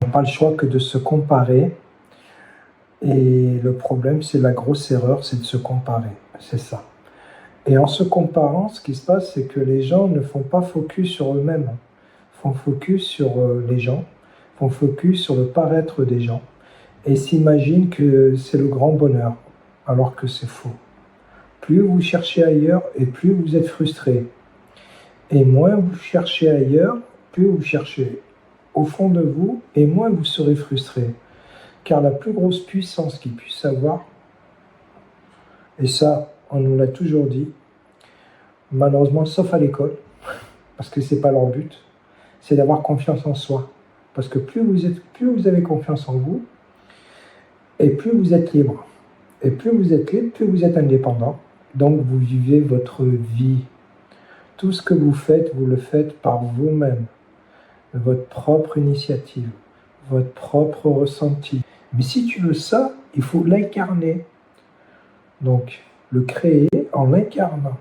n'a pas le choix que de se comparer. Et le problème, c'est la grosse erreur, c'est de se comparer. C'est ça. Et en se comparant, ce qui se passe, c'est que les gens ne font pas focus sur eux-mêmes. Ils font focus sur les gens, font focus sur le paraître des gens et s'imaginent que c'est le grand bonheur, alors que c'est faux. Plus vous cherchez ailleurs et plus vous êtes frustré. Et moins vous cherchez ailleurs, plus vous cherchez au fond de vous et moins vous serez frustré. Car la plus grosse puissance qu'il puisse avoir, et ça, on nous l'a toujours dit, malheureusement, sauf à l'école, parce que c'est pas leur but, c'est d'avoir confiance en soi. Parce que plus vous avez confiance en vous, et plus vous êtes libre. Et plus vous êtes libre, plus vous êtes indépendant. Donc vous vivez votre vie. Tout ce que vous le faites par vous-même. Votre propre initiative, votre propre ressenti. Mais si tu veux ça, il faut l'incarner. Donc, le créer en l'incarnant.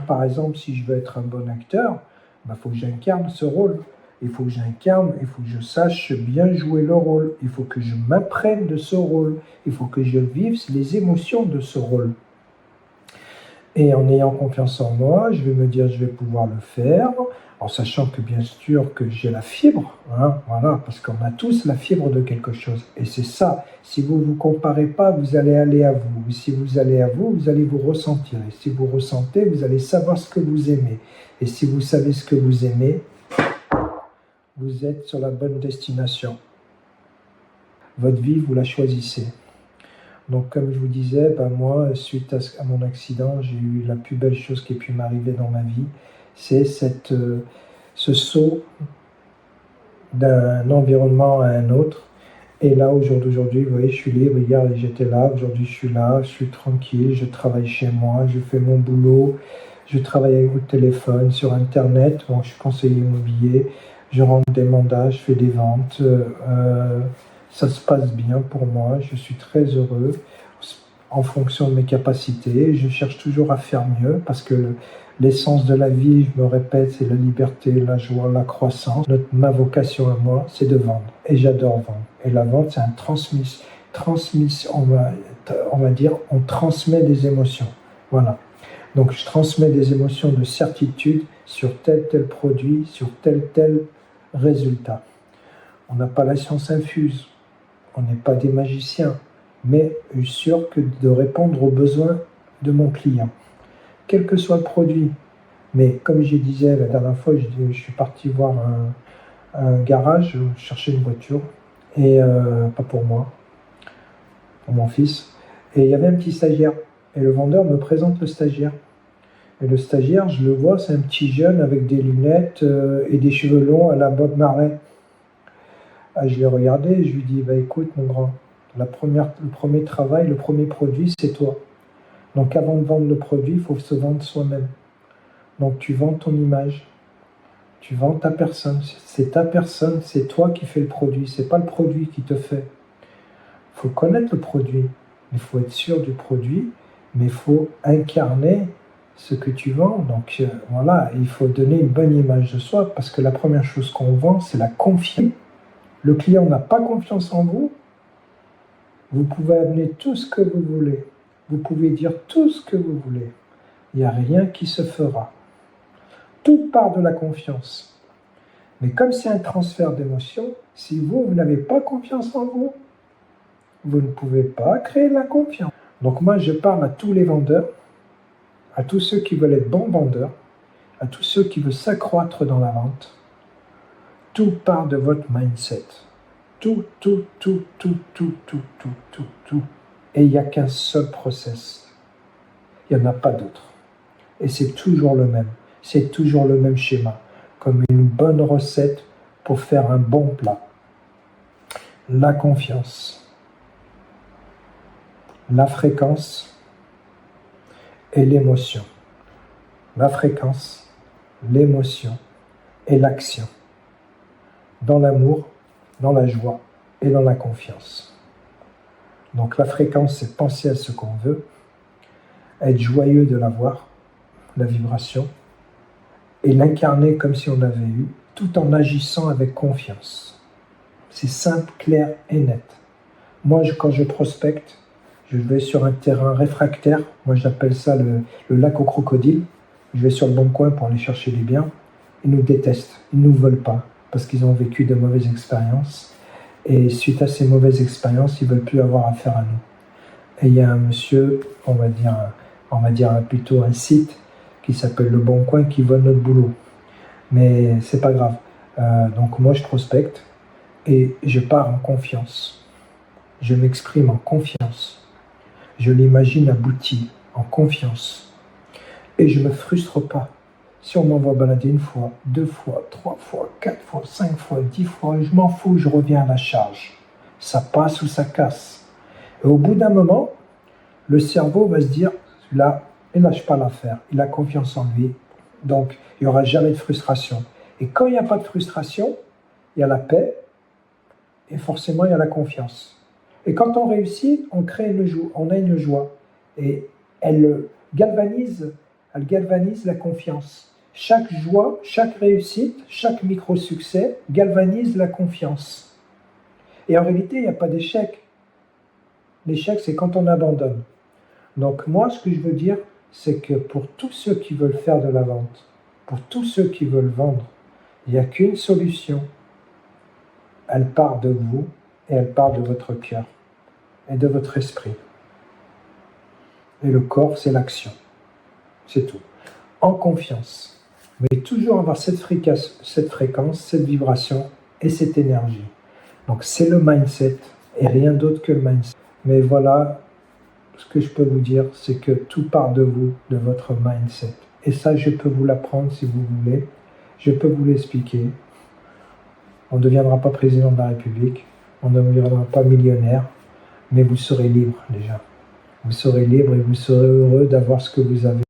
Par exemple, si je veux être un bon acteur, il faut que j'incarne ce rôle. Il faut que je sache bien jouer le rôle. Il faut que je m'apprenne de ce rôle. Il faut que je vive les émotions de ce rôle. Et en ayant confiance en moi, je vais me dire, je vais pouvoir le faire, en sachant que bien sûr que j'ai la fibre, voilà, parce qu'on a tous la fibre de quelque chose. Et c'est ça, si vous ne vous comparez pas, vous allez aller à vous. Et si vous allez à vous, vous allez vous ressentir. Et si vous ressentez, vous allez savoir ce que vous aimez. Et si vous savez ce que vous aimez, vous êtes sur la bonne destination. Votre vie, vous la choisissez. Donc, comme je vous disais, moi, suite à mon accident, j'ai eu la plus belle chose qui ait pu m'arriver dans ma vie. C'est ce saut d'un environnement à un autre. Et là, au jour d'aujourd'hui, vous voyez, je suis libre. Hier, j'étais là. Aujourd'hui, je suis tranquille. Je travaille chez moi. Je fais mon boulot. Je travaille au téléphone, sur Internet. Bon, je suis conseiller immobilier. Je rentre des mandats. Je fais des ventes. Ça se passe bien pour moi, je suis très heureux en fonction de mes capacités. Je cherche toujours à faire mieux parce que l'essence de la vie, je me répète, c'est la liberté, la joie, la croissance. Ma vocation à moi, c'est de vendre et j'adore vendre. Et la vente, c'est un on va dire, on transmet des émotions. Voilà. Donc je transmets des émotions de certitude sur tel produit, sur tel résultat. On n'a pas la science infuse. On n'est pas des magiciens, mais je suis sûr que de répondre aux besoins de mon client, quel que soit le produit. Mais comme je disais la dernière fois, je suis parti voir un garage, chercher une voiture, et pas pour moi, pour mon fils. Et il y avait un petit stagiaire, et le vendeur me présente le stagiaire. Et le stagiaire, je le vois, c'est un petit jeune avec des lunettes et des cheveux longs à la Bob Marley. Je l'ai regardé et je lui dis, écoute mon grand, le premier travail, le premier produit, c'est toi. Donc avant de vendre le produit, il faut se vendre soi-même. Donc tu vends ton image, tu vends ta personne. C'est ta personne, c'est toi qui fais le produit, c'est pas le produit qui te fait. Il faut connaître le produit, il faut être sûr du produit, mais il faut incarner ce que tu vends. Donc voilà, il faut donner une bonne image de soi parce que la première chose qu'on vend, c'est la confiance. Le client n'a pas confiance en vous, vous pouvez amener tout ce que vous voulez. Vous pouvez dire tout ce que vous voulez. Il n'y a rien qui se fera. Tout part de la confiance. Mais comme c'est un transfert d'émotion, si vous n'avez pas confiance en vous, vous ne pouvez pas créer la confiance. Donc moi, je parle à tous les vendeurs, à tous ceux qui veulent être bons vendeurs, à tous ceux qui veulent s'accroître dans la vente. Tout part de votre mindset. Tout. Et il n'y a qu'un seul process. Il n'y en a pas d'autre. Et c'est toujours le même. C'est toujours le même schéma. Comme une bonne recette pour faire un bon plat. La confiance, la fréquence et l'émotion. La fréquence, l'émotion et l'action. Dans l'amour, dans la joie et dans la confiance. Donc la fréquence, c'est penser à ce qu'on veut, être joyeux de l'avoir, la vibration, et l'incarner comme si on l'avait eu, tout en agissant avec confiance. C'est simple, clair et net. Moi, quand je prospecte, je vais sur un terrain réfractaire. Moi, j'appelle ça le lac aux crocodiles. Je vais sur le bon coin pour aller chercher du bien. Ils nous détestent, ils ne nous veulent pas parce qu'ils ont vécu de mauvaises expériences. Et suite à ces mauvaises expériences, ils ne veulent plus avoir affaire à nous. Et il y a un monsieur, on va dire plutôt un site qui s'appelle Le Bon Coin qui vole notre boulot. Mais c'est pas grave. Donc moi, je prospecte et je pars en confiance. Je m'exprime en confiance. Je l'imagine abouti, en confiance. Et je ne me frustre pas. Si on m'envoie balader 1 fois, 2 fois, 3 fois, 4 fois, 5 fois, 10 fois, je m'en fous, je reviens à la charge. Ça passe ou ça casse. Et au bout d'un moment, le cerveau va se dire, celui-là, il ne lâche pas l'affaire, il a confiance en lui, donc il n'y aura jamais de frustration. Et quand il n'y a pas de frustration, il y a la paix, et forcément il y a la confiance. Et quand on réussit, on a une joie, et elle galvanise la confiance. Chaque joie, chaque réussite, chaque micro-succès galvanise la confiance. Et en réalité, il n'y a pas d'échec. L'échec, c'est quand on abandonne. Donc moi, ce que je veux dire, c'est que pour tous ceux qui veulent faire de la vente, pour tous ceux qui veulent vendre, il n'y a qu'une solution. Elle part de vous et elle part de votre cœur et de votre esprit. Et le corps, c'est l'action. C'est tout. En confiance. Mais toujours avoir cette fréquence, cette vibration et cette énergie. Donc c'est le mindset et rien d'autre que le mindset. Mais voilà, ce que je peux vous dire, c'est que tout part de vous, de votre mindset. Et ça, je peux vous l'apprendre si vous voulez. Je peux vous l'expliquer. On ne deviendra pas président de la République, on ne deviendra pas millionnaire, mais vous serez libre déjà. Vous serez libre et vous serez heureux d'avoir ce que vous avez.